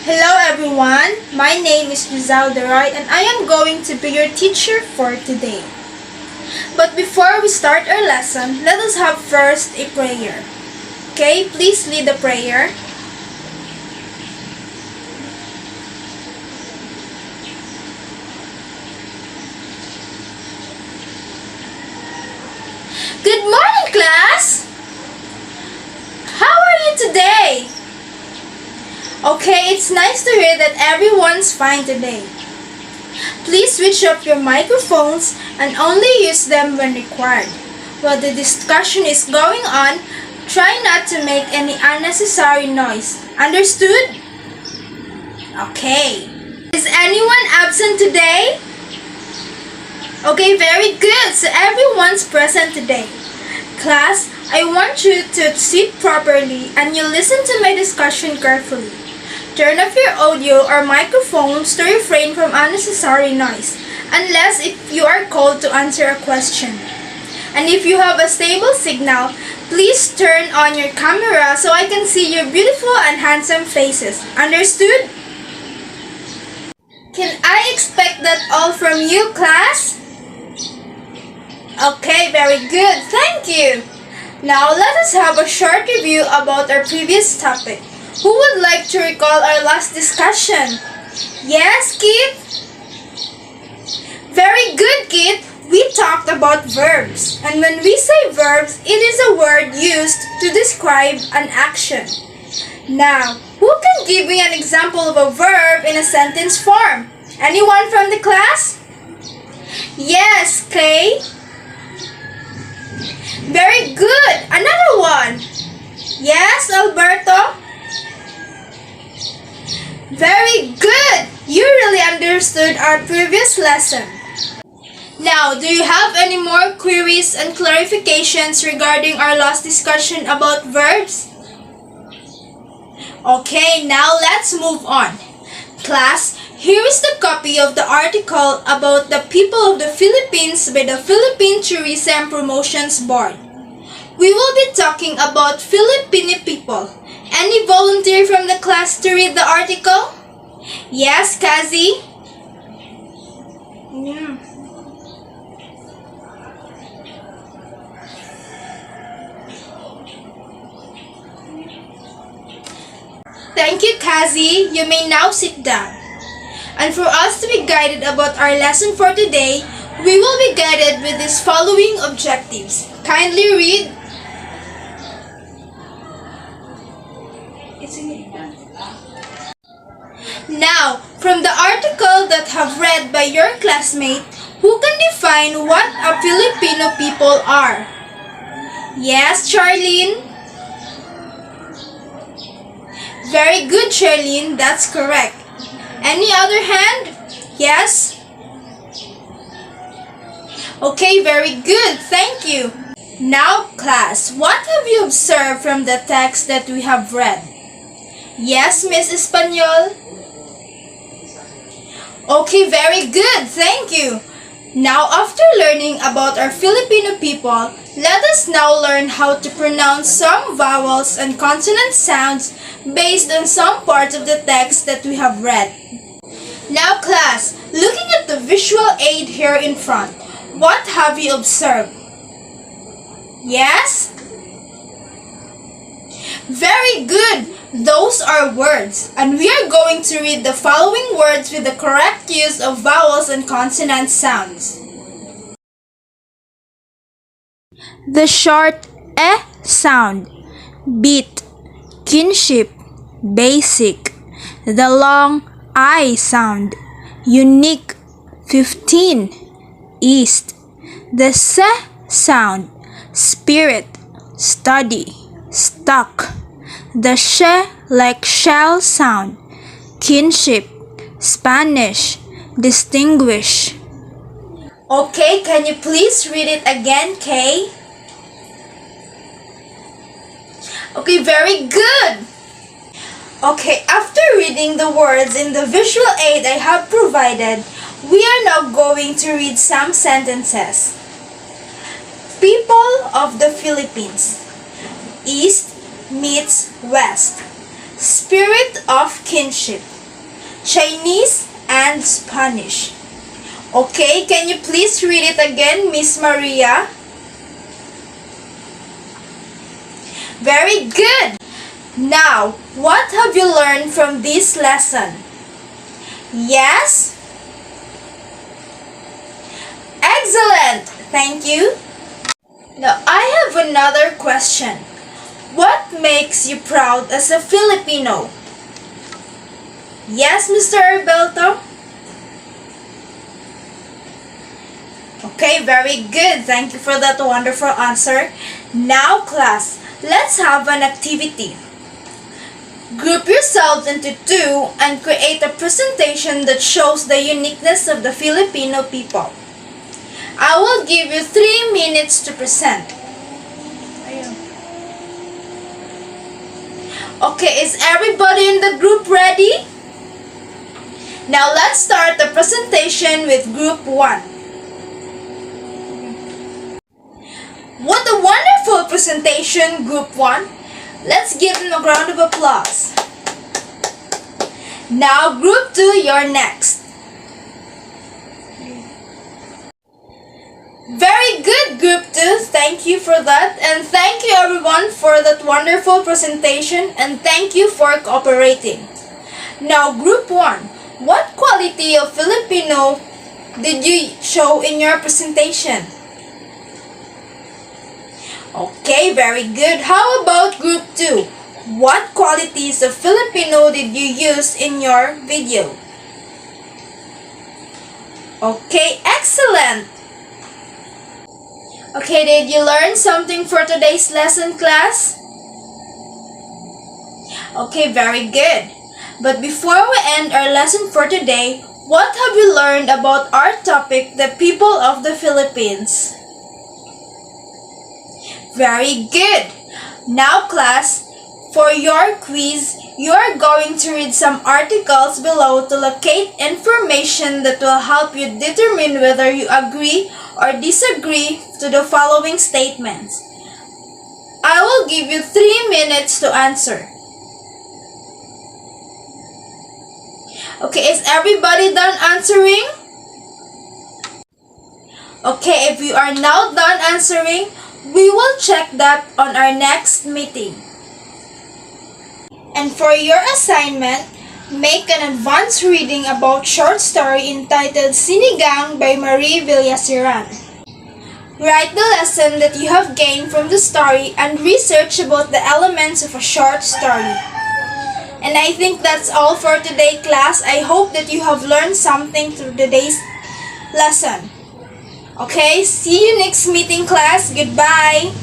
Hello everyone, my name is Giselle Deroy and I am going to be your teacher for today. But before we start our lesson, let us have first a prayer. Okay, please lead the prayer. Good morning, class! How are you today? Okay, it's nice to hear that everyone's fine today. Please switch off your microphones and only use them when required. While the discussion is going on, try not to make any unnecessary noise. Understood? Okay. Is anyone absent today? Okay, very good. So everyone's present today. Class, I want you to sit properly and you listen to my discussion carefully. Turn off your audio or microphones to refrain from unnecessary noise, unless if you are called to answer a question. And if you have a stable signal, please turn on your camera so I can see your beautiful and handsome faces. Understood? Can I expect that all from you, class? Okay, very good. Thank you. Now let us have a short review about our previous topic. Who would like to recall our last discussion? Yes, Kit? Very good, Kit. We talked about verbs. And when we say verbs, it is a word used to describe an action. Now, who can give me an example of a verb in a sentence form? Anyone from the class? Yes, Kay. Very good. Another one. Yes, Alberto. Very good! You really understood our previous lesson. Now, do you have any more queries and clarifications regarding our last discussion about verbs? Okay, now let's move on. Class, here is the copy of the article about the people of the Philippines by the Philippine Tourism Promotions Board. We will be talking about Filipino people. Any volunteer from the class to read the article? Yes, Kazi? Yeah. Thank you, Kazi. You may now sit down. And for us to be guided about our lesson for today, we will be guided with these following objectives. Kindly read. Now, from the article that have read by your classmate, who can define what a Filipino people are? Yes, Charlene? Very good, Charlene. That's correct. Any other hand? Yes? Okay, very good. Thank you. Now, class, what have you observed from the text that we have read? Yes, Miss Espanyol? Okay, very good. Thank you. Now, after learning about our Filipino people, let us now learn how to pronounce some vowels and consonant sounds based on some parts of the text that we have read. Now, class, looking at the visual aid here in front, what have you observed? Yes? Very good. Those are words, and we are going to read the following words with the correct use of vowels and consonant sounds. The short E sound, beat, kinship, basic. The long I sound, unique, 15, east. The S sound, spirit, study, stuck. The sh like shell sound, kinship, Spanish, distinguish. Okay, can you please read it again, Kay? Okay, very good. Okay, after reading the words in the visual aid I have provided, we are now going to read some sentences. People of the Philippines. East meets West. Spirit of kinship. Chinese, and Spanish. Okay, can you please read it again, Miss Maria? Very good! Now, what have you learned from this lesson? Yes? Excellent! Thank you. Now, I have another question. What makes you proud as a Filipino? Yes, Mr. Arbelto? Okay, very good. Thank you for that wonderful answer. Now, class, let's have an activity. Group yourselves into two and create a presentation that shows the uniqueness of the Filipino people. I will give you 3 minutes to present. Okay, is everybody in the group ready? Now let's start the presentation with group 1. What a wonderful presentation, group 1. Let's give them a round of applause. Now group 2, you're next. Very good, group 2. Thank you for that, and thank you everyone for that wonderful presentation, and thank you for cooperating. Now group 1, what quality of Filipino did you show in your presentation? Okay, very good. How about group 2? What qualities of Filipino did you use in your video? Okay, excellent. Okay, did you learn something for today's lesson, class? Okay, very good. But before we end our lesson for today, what have you learned about our topic, the people of the Philippines? Very good. Now, class, for your quiz, you are going to read some articles below to locate information that will help you determine whether you agree or disagree to the following statements. I will give you 3 minutes to answer. Okay, is everybody done answering? Okay, if you are now done answering, we will check that on our next meeting. And for your assignment, make an advanced reading about short story entitled Sinigang by Marie Villasiran. Write the lesson that you have gained from the story and research about the elements of a short story. And I think that's all for today, class. I hope that you have learned something through today's lesson. Okay, see you next meeting, class. Goodbye.